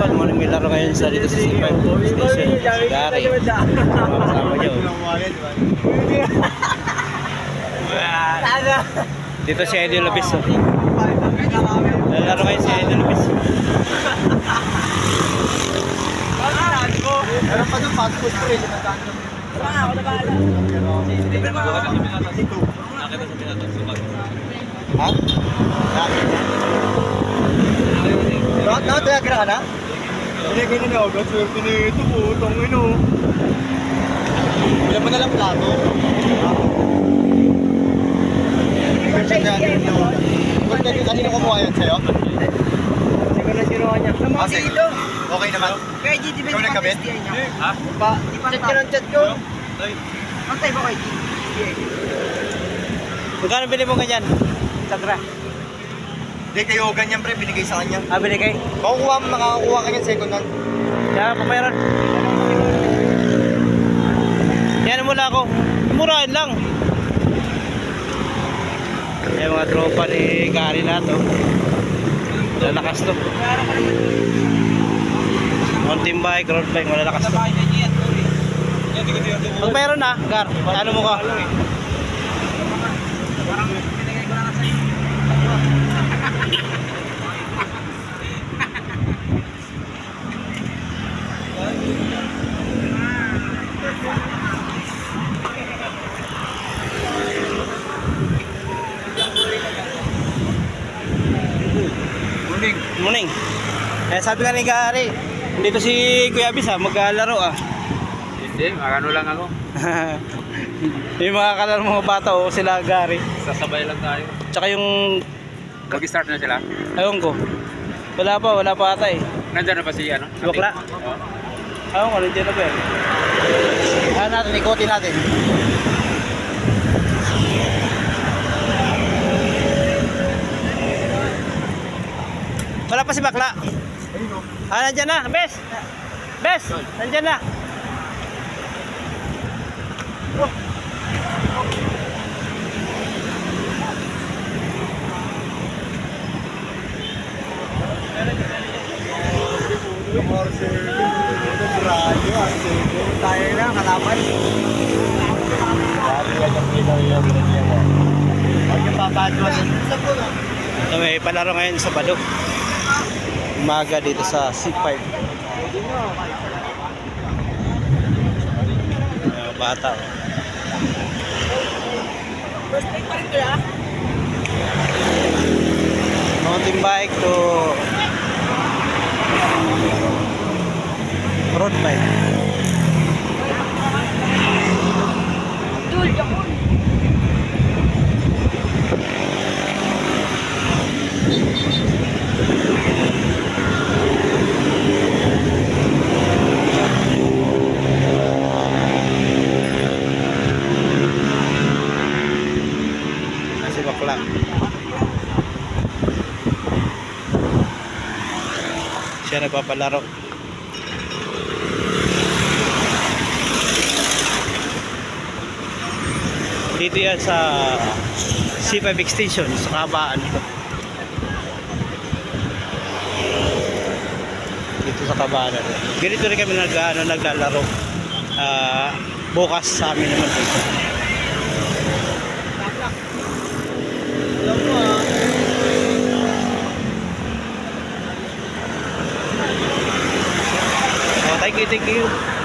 idol, may laro ngayon sa dito sa C5 station. Gary. Sama niyo. Dito si Idol Lopez. Laro ngayon si Idol Lopez. Meron pa doon, fast food pre. Ha? Nakatalagra ka na? Hindi ko na agad. Swerte na ito po. Tangin o. Ilan mo na lang plato? Kanino kumuha yan sa'yo? Siguro na sinuha niya. Kasi, okay naman. Kaya GT ba Ikaw nagkabit? Ha? Pa, chat ka ng chat ko. Antay ba kay GT? Magkano bili mo ganyan? Sagra. Hindi kayo ganyan pre, binigay sa kanya. Ah, binigay? Makakakuha ka niyan second hand. Kaya papayaran. Yan mula ako. Murahan lang. Yung mga tropa ni Gary na to. Lalakas to. Mountain bike, road bike, malalakas to. Pag mayroon na, Gar, ano mo ka? Morning. Sabi nga ni Gary, dito si Kuya Bis maglalaro ah. Hindi, makano lang ako. Yung mga kalaro mga bata o sila Gary. Sasabay lang tayo. Tsaka yung, Mag-start na sila. ayun ko. Wala pa ata eh. Nandiyan na ba si ano? Si Bakla. Ayun ko, nandiyan na ba yan? Natin, ikotin natin. Wala pa si Bakla. Nandiyan na, Bes. Bes, nandiyan na. Tayo na, kalaban. So, may palaro ngayon sa Bado. Umaga dito sa C5. Bata. Mountain bike to road bike. Si Bakla. Siya nagpapalaro. Dito yan sa C5 extension sa Kabaan. Dito sa Kabaan. Ganito rin kami naglalaro. Bukas sa amin naman dito. Thank you.